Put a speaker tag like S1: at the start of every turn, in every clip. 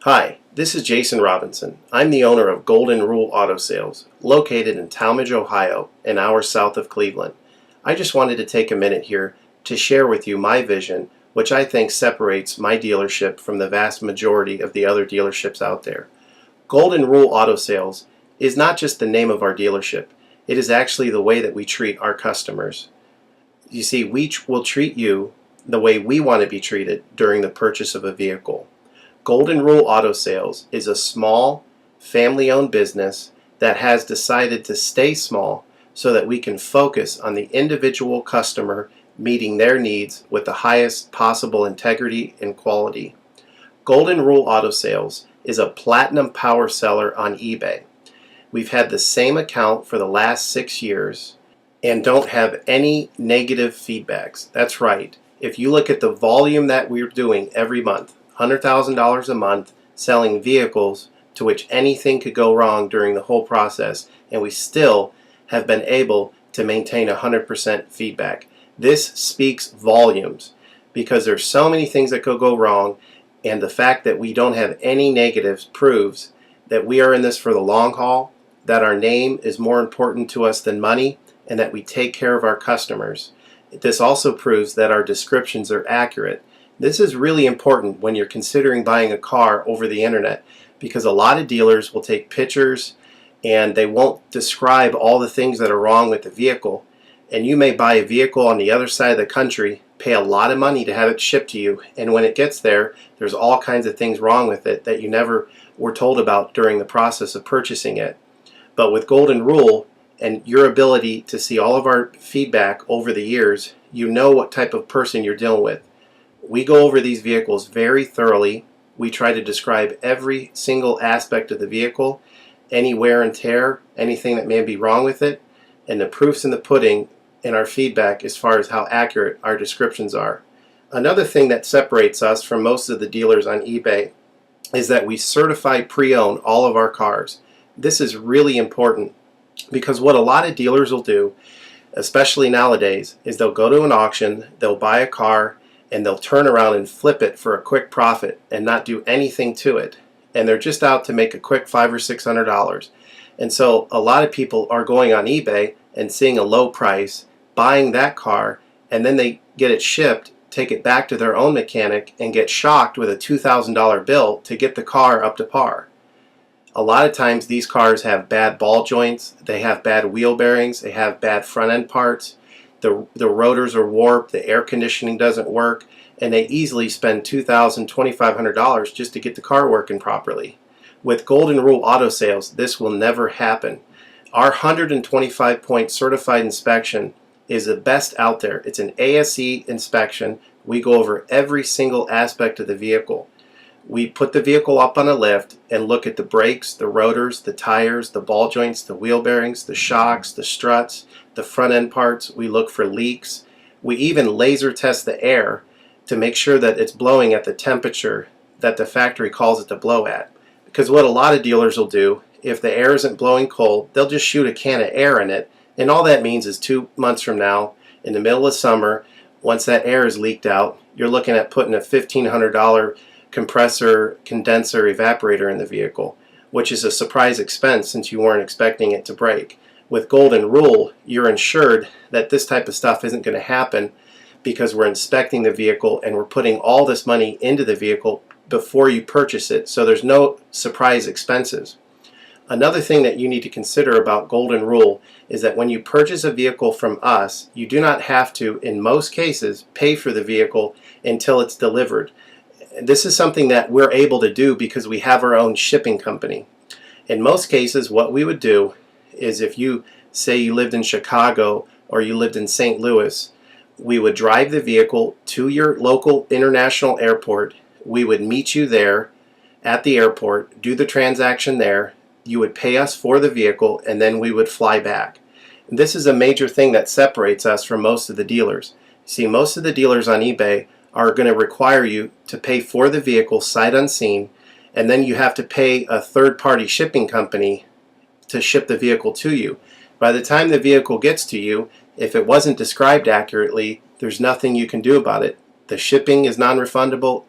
S1: Hi, this is Jason Robinson. I'm the owner of Golden Rule Auto Sales, located in Tallmadge, Ohio, an hour south of Cleveland. I just wanted to take a minute here to share with you my vision, which I think separates my dealership from the vast majority of the other dealerships out there. Golden Rule Auto Sales is not just the name of our dealership, it is actually the way that we treat our customers. You see, we will treat you the way we want to be treated during the purchase of a vehicle. Golden Rule Auto Sales is a small, family-owned business that has decided to stay small so that we can focus on the individual customer meeting their needs with the highest possible integrity and quality. Golden Rule Auto Sales is a platinum power seller on eBay. We've had the same account for the last 6 years and don't have any negative feedbacks. That's right. If you look at the volume that we're doing every month, $100,000 a month selling vehicles to which anything could go wrong during the whole process, and we still have been able to maintain 100% feedback. This speaks volumes because there's so many things that could go wrong, and the fact that we don't have any negatives proves that we are in this for the long haul, that our name is more important to us than money, and that we take care of our customers. This also proves that our descriptions are accurate. This is really important when you're considering buying a car over the internet, because a lot of dealers will take pictures and they won't describe all the things that are wrong with the vehicle. And you may buy a vehicle on the other side of the country, pay a lot of money to have it shipped to you, and when it gets there, there's all kinds of things wrong with it that you never were told about during the process of purchasing it. But with Golden Rule and your ability to see all of our feedback over the years, you know what type of person you're dealing with. We go over these vehicles very thoroughly. We try to describe every single aspect of the vehicle, any wear and tear, anything that may be wrong with it, and the proof's in the pudding in our feedback as far as how accurate our descriptions are. Another thing that separates us from most of the dealers on eBay is that we certify pre-owned all of our cars. This is really important because what a lot of dealers will do, especially nowadays, is they'll go to an auction, they'll buy a car, and they'll turn around and flip it for a quick profit and not do anything to it. And they're just out to make a quick $500 or $600. And so a lot of people are going on eBay and seeing a low price, buying that car, and then they get it shipped, take it back to their own mechanic, and get shocked with a $2,000 bill to get the car up to par. A lot of times these cars have bad ball joints, they have bad wheel bearings, they have bad front end parts. The rotors are warped, the air conditioning doesn't work, and they easily spend $2,000, $2,500 just to get the car working properly. With Golden Rule Auto Sales, this will never happen. Our 125-point certified inspection is the best out there. It's an ASE inspection. We go over every single aspect of the vehicle. We put the vehicle up on a lift and look at the brakes, the rotors, the tires, the ball joints, the wheel bearings, the shocks, the struts, the front end parts. We look for leaks. We even laser test the air to make sure that it's blowing at the temperature that the factory calls it to blow at. Because what a lot of dealers will do, if the air isn't blowing cold, they'll just shoot a can of air in it, and all that means is 2 months from now, in the middle of summer, once that air is leaked out, you're looking at putting a $1,500 compressor, condenser, evaporator in the vehicle, which is a surprise expense since you weren't expecting it to break. With Golden Rule, you're insured that this type of stuff isn't going to happen because we're inspecting the vehicle and we're putting all this money into the vehicle before you purchase it, so there's no surprise expenses. Another thing that you need to consider about Golden Rule is that when you purchase a vehicle from us, you do not have to, in most cases, pay for the vehicle until it's delivered. This is something that we're able to do because we have our own shipping company. In most cases, what we would do is if you say you lived in Chicago or you lived in St. Louis, we would drive the vehicle to your local international airport. We would meet you there at the airport, do the transaction there. You would pay us for the vehicle, and then we would fly back. And this is a major thing that separates us from most of the dealers. See, most of the dealers on eBay are going to require you to pay for the vehicle sight unseen, and then you have to pay a third-party shipping company to ship the vehicle to you. By the time the vehicle gets to you, if it wasn't described accurately, there's nothing you can do about it. The shipping is non-refundable,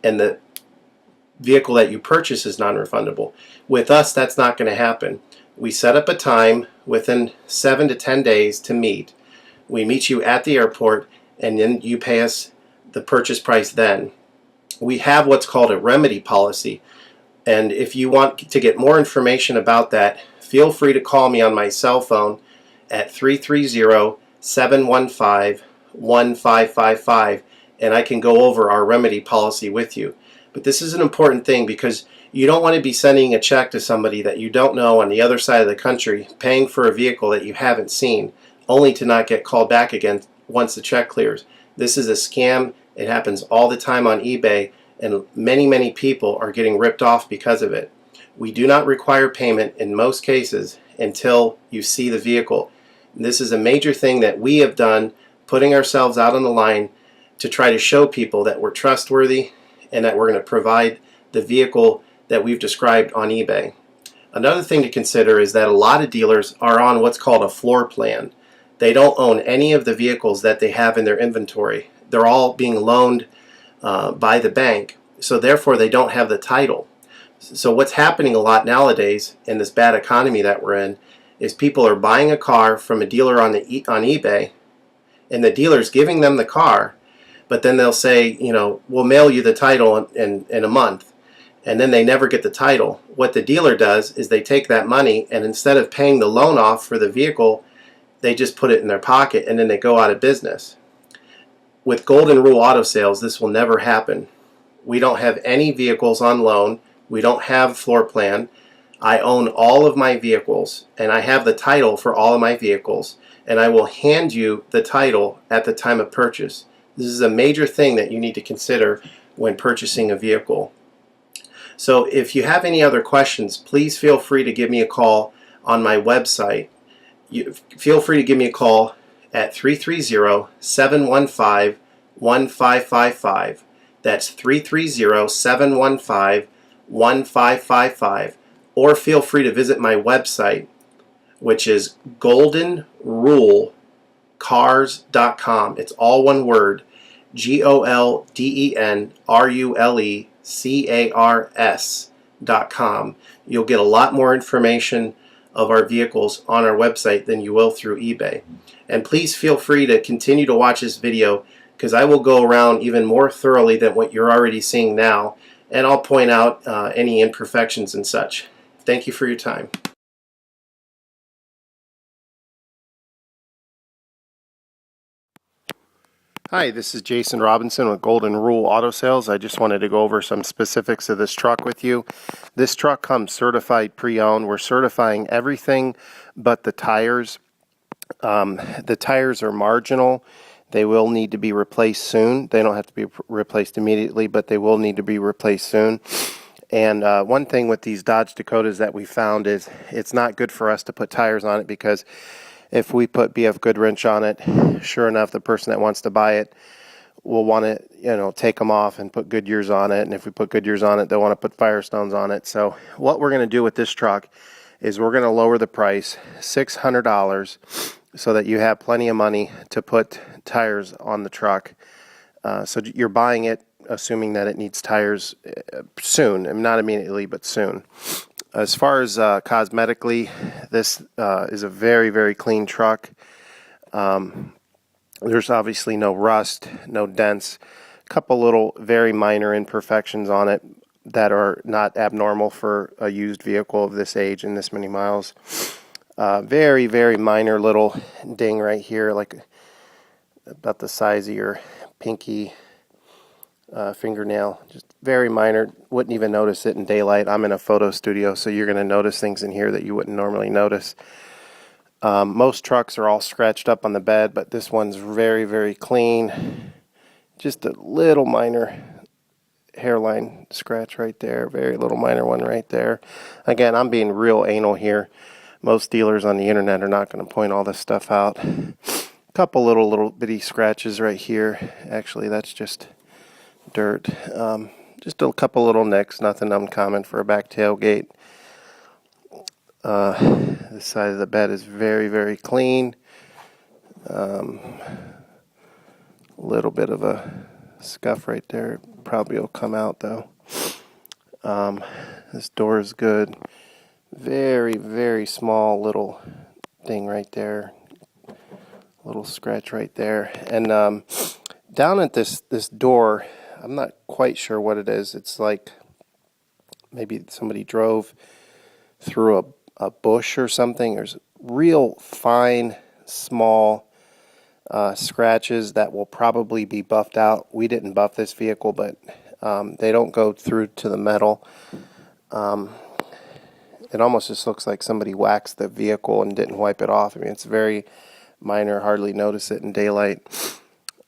S1: and the vehicle that you purchase is non-refundable. With us, that's not going to happen. We set up a time within 7 to 10 days to meet. We meet you at the airport, and then you pay us the purchase price then. We have what's called a remedy policy, and if you want to get more information about that, feel free to call me on my cell phone at 330-715-1555, and I can go over our remedy policy with you. But this is an important thing because you don't want to be sending a check to somebody that you don't know on the other side of the country, paying for a vehicle that you haven't seen, only to not get called back again once the check clears. This is a scam. It happens all the time on eBay, and many people are getting ripped off because of it. We do not require payment in most cases until you see the vehicle. This is a major thing that we have done, putting ourselves out on the line to try to show people that we're trustworthy and that we're going to provide the vehicle that we've described on eBay. Another thing to consider is that a lot of dealers are on what's called a floor plan. They don't own any of the vehicles that they have in their inventory. They're all being loaned by the bank, so therefore they don't have the title. So what's happening a lot nowadays in this bad economy that we're in is people are buying a car from a dealer on eBay, and the dealer's giving them the car, but then they'll say, we'll mail you the title in a month, and then they never get the title. What the dealer does is they take that money, and instead of paying the loan off for the vehicle, they just put it in their pocket, and then they go out of business. With Golden Rule Auto Sales, this will never happen. We don't have any vehicles on loan. We don't have floor plan. I own all of my vehicles, and I have the title for all of my vehicles, and I will hand you the title at the time of purchase. This is a major thing that you need to consider when purchasing a vehicle. So if you have any other questions, please feel free to give me a call on my website. Feel free to give me a call at 330-715-1555. That's 330-715-1555. Or feel free to visit my website, which is goldenrulecars.com. It's all one word, goldenrulecars.com. You'll get a lot more information of our vehicles on our website than you will through eBay. And please feel free to continue to watch this video, because I will go around even more thoroughly than what you're already seeing now, and I'll point out any imperfections and such. Thank you for your time. Hi, this is Jason Robinson with Golden Rule Auto Sales. I just wanted to go over some specifics of this truck with you. This truck comes certified pre-owned. We're certifying everything but the tires. The tires are marginal. They will need to be replaced soon. They don't have to be replaced immediately, but they will need to be replaced soon. And one thing with these Dodge Dakotas that we found is it's not good for us to put tires on it, because if we put BF Goodwrench on it, sure enough, the person that wants to buy it will want to, take them off and put Goodyears on it. And if we put Goodyears on it, they'll want to put Firestones on it. So what we're going to do with this truck is we're going to lower the price $600 so that you have plenty of money to put tires on the truck. So you're buying it assuming that it needs tires soon, and not immediately, but soon. As far as cosmetically, this is a very clean truck. There's obviously no rust, no dents, a couple little very minor imperfections on it that are not abnormal for a used vehicle of this age and this many miles. Very minor little ding right here, like about the size of your pinky fingernail. Just very minor. Wouldn't even notice it in daylight. I'm in a photo studio, so you're going to notice things in here that you wouldn't normally notice. Most trucks are all scratched up on the bed, but this one's very clean. Just a little minor hairline scratch right there. Very little minor one right there. Again, I'm being real anal here. Most dealers on the internet are not going to point all this stuff out. A couple little bitty scratches right here. Actually, that's just dirt. Just a couple little nicks, nothing uncommon for a back tailgate. The side of the bed is very clean. Little bit of a scuff right there. Probably will come out though. This door is good. Very, very small little thing right there. Little scratch right there. And down at this door, I'm not quite sure what it is. It's like maybe somebody drove through a bush or something. There's real fine, small scratches that will probably be buffed out. We didn't buff this vehicle, but they don't go through to the metal. It almost just looks like somebody waxed the vehicle and didn't wipe it off. I mean, it's very minor, hardly notice it in daylight.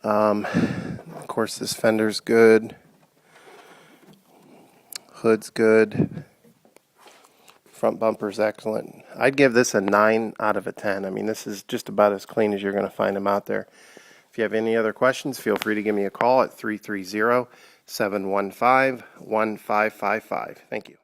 S1: Of course, this fender's good. Hood's good. Front bumper's excellent. I'd give this a 9 out of a 10. I mean, this is just about as clean as you're going to find them out there. If you have any other questions, feel free to give me a call at 330-715-1555. Thank you.